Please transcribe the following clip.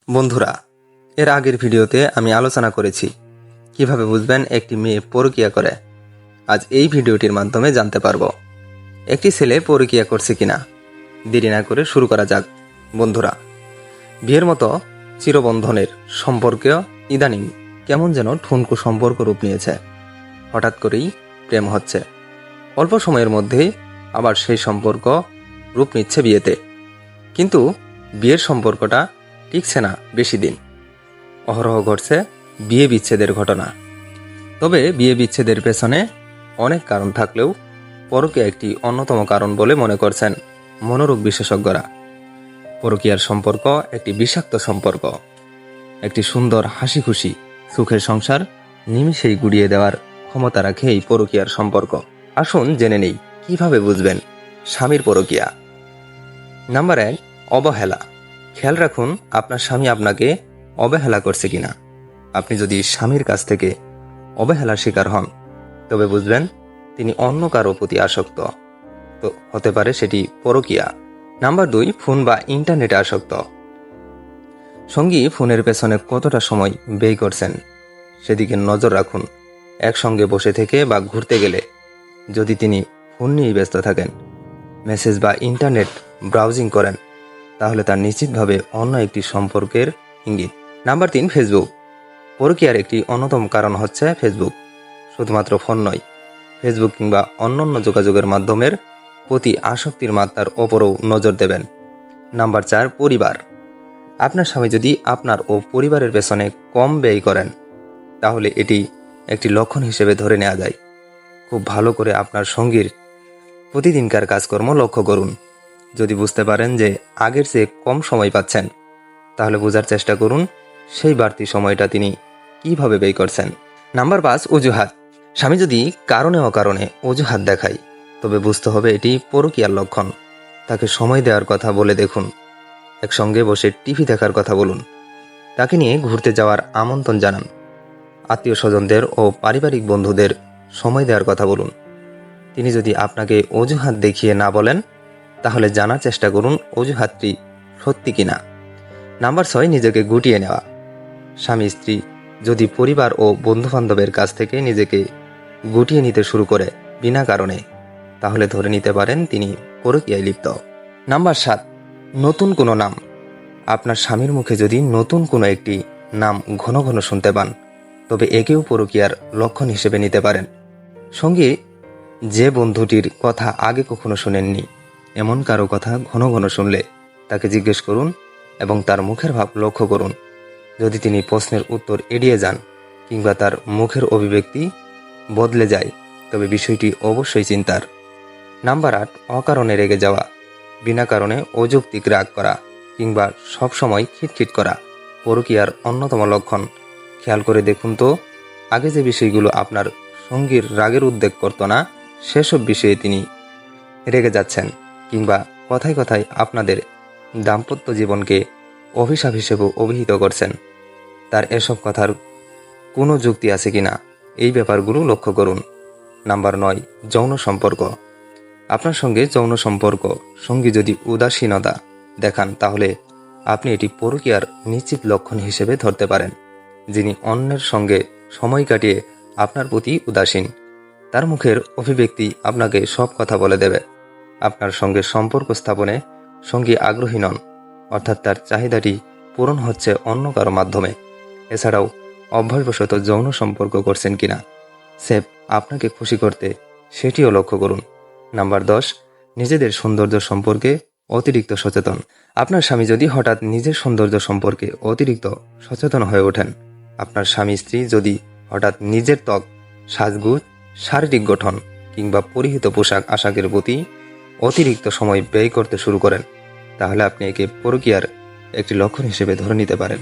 বন্ধুরা, এর আগের ভিডিওতে আমি আলোচনা করেছি কিভাবে বুঝবেন একটি মেয়ে পরকীয়া করে। আজ এই ভিডিওটির মাধ্যমে জানতে পারবো একটি ছেলে পরকীয়া করছে কিনা। দেরি না করে শুরু করা যাক। বন্ধুরা, বিয়ের মতো চিরবন্ধনের সম্পর্কে ইদানিং কেমন যেন ঠুনকো সম্পর্ক রূপ নিয়েছে। হঠাৎ করেই প্রেম হচ্ছে, অল্প সময়ের মধ্যেই আবার সেই সম্পর্ক রূপ নিচ্ছে বিয়েতে। কিন্তু বিয়ের সম্পর্কটা টিকছে না বেশি দিন। অহরহ ঘটছে বিয়ে বিচ্ছেদের ঘটনা। তবে বিয়ে বিচ্ছেদের পেছনে অনেক কারণ থাকলেও পরকীয়া একটি অন্যতম কারণ বলে মনে করছেন মনোরোগ বিশেষজ্ঞরা। পরকীয়ার সম্পর্ক একটি বিষাক্ত সম্পর্ক। একটি সুন্দর হাসি খুশি সুখের সংসার নিমিষেই গুড়িয়ে দেওয়ার ক্ষমতা রাখে এই পরকীয়ার সম্পর্ক। আসুন জেনে নেই কিভাবে বুঝবেন স্বামীর পরকীয়া। নাম্বার 1, অবহেলা। খেয়াল রাখুন আপনার স্বামী আপনাকে অবহেলা করছে কিনা। আপনি যদি স্বামীর কাছ থেকে অবহেলার শিকার হন, তবে বুঝবেন তিনি অন্য কারো প্রতি আসক্ত। তো হতে পারে সেটি পরকীয়া। নাম্বার 2, ফোন বা ইন্টারনেটে আসক্ত। সঙ্গী ফোনের পেছনে কতটা সময় ব্যয় করছেন সেদিকে নজর রাখুন। একসঙ্গে বসে থেকে বা ঘুরতে গেলে যদি তিনি ফোন নিয়েই ব্যস্ত থাকেন, মেসেজ বা ইন্টারনেট ব্রাউজিং করেন, তাহলে তার নিশ্চিতভাবে অন্য একটি সম্পর্কের ইঙ্গিত। Number 3, Facebook. পরকীয়ার একটি অন্যতম কারণ হচ্ছে ফেসবুক। শুধুমাত্র ফোন নয়, ফেসবুক কিংবা অন্যান্য যোগাযোগের মাধ্যমের প্রতি আসক্তির মাত্রার ওপরও নজর দেবেন। নাম্বার 4, পরিবার। আপনার স্বামী যদি আপনার ও পরিবারের পেছনে কম ব্যয় করেন, তাহলে এটি একটি লক্ষণ হিসেবে ধরে নেওয়া যায়। খুব ভালো করে আপনার সঙ্গীর প্রতিদিনকার কাজকর্ম লক্ষ্য করুন। যদি বুঝতে পারেন যে আগের চেয়ে কম সময় পাচ্ছেন, তাহলে বোঝার চেষ্টা করুন সেই বাড়তি সময়টা তিনি কিভাবে ব্যয় করছেন। নাম্বার 5, অজুহাত। স্বামী যদি কারণে অকারণে অজুহাত দেখায়, তবে বুঝতে হবে এটি পরকীয়ার লক্ষণ। তাকে সময় দেওয়ার কথা বলে দেখুন। একসঙ্গে বসে টিভি দেখার কথা বলুন। তাকে নিয়ে ঘুরতে যাওয়ার আমন্ত্রণ জানান। আত্মীয় স্বজনদের ও পারিবারিক বন্ধুদের সময় দেওয়ার কথা বলুন। তিনি যদি আপনাকে অজুহাত দেখিয়ে না বলেন, তাহলে জানার চেষ্টা করুন অজুহাতটি সত্যি কিনা। নাম্বার 6, নিজেকে গুটিয়ে নেওয়া। স্বামী স্ত্রী যদি পরিবার ও বন্ধুবান্ধবের কাছ থেকে নিজেকে গুটিয়ে নিতে শুরু করে বিনা কারণে, তাহলে ধরে নিতে পারেন তিনি পরকীয়ায় লিপ্ত। নাম্বার 7, নতুন কোনো নাম। আপনার স্বামীর মুখে যদি নতুন কোনো একটি নাম ঘন ঘন শুনতে পান, তবে একেও পরকীয়ার লক্ষণ হিসেবে নিতে পারেন। সঙ্গে যে বন্ধুটির কথা আগে কখনো শুনেননি, এমন কারো কথা ঘন ঘন শুনলে তাকে জিজ্ঞেস করুন এবং তার মুখের ভাব লক্ষ্য করুন। যদি তিনি প্রশ্নের উত্তর এড়িয়ে যান কিংবা তার মুখের অভিব্যক্তি বদলে যায়, তবে বিষয়টি অবশ্যই চিন্তার। নাম্বার 8, অকারণে রেগে যাওয়া। বিনা কারণে অযৌক্তিক রাগ করা কিংবা সবসময় খিটখিট করা পরকীয়ার অন্যতম লক্ষণ। খেয়াল করে দেখুন তো, আগে যে বিষয়গুলো আপনার সঙ্গীর রাগের উদ্বেগ করত না, সেসব বিষয়ে তিনি রেগে যাচ্ছেন কিংবা কথায় কথায় আপনাদের দাম্পত্য জীবনকে অভিশাপ হিসেবে অভিহিত করছেন। তার এসব কথার কোনো যুক্তি আছে কিনা, এই ব্যাপারগুলো লক্ষ্য করুন। নাম্বার 9, যৌন সম্পর্ক। আপনার সঙ্গে যৌন সম্পর্ক সঙ্গী যদি উদাসীনতা দেখান, তাহলে আপনি এটি পরকীয়ার নিশ্চিত লক্ষণ হিসেবে ধরতে পারেন। যিনি অন্যের সঙ্গে সময় কাটিয়ে আপনার প্রতি উদাসীন, তার মুখের অভিব্যক্তি আপনাকে সব কথা বলে দেবে। আপনার সঙ্গে সম্পর্ক স্থাপনে সঙ্গী আগ্রহী নন, অর্থাৎ তার চাহিদাটি পূরণ হচ্ছে অন্য কারো মাধ্যমে। এছাড়াও অভ্যাসবশত যৌন সম্পর্ক করছেন কিনা, সেফ আপনাকে খুশি করতে, সেটিও লক্ষ্য করুন। নাম্বার 10, নিজেদের সৌন্দর্য সম্পর্কে অতিরিক্ত সচেতন। আপনার স্বামী যদি হঠাৎ নিজের সৌন্দর্য সম্পর্কে অতিরিক্ত সচেতন হয়ে ওঠেন, আপনার স্বামী স্ত্রী যদি হঠাৎ নিজের ত্বক, সাজগোজ, শারীরিক গঠন কিংবা পরিহিত পোশাক আশাকের প্রতি অতিরিক্ত সময় ব্যয় করতে শুরু করেন, তাহলে আপনি একে পরকীয়ার একটি লক্ষণ হিসেবে ধরে নিতে পারেন।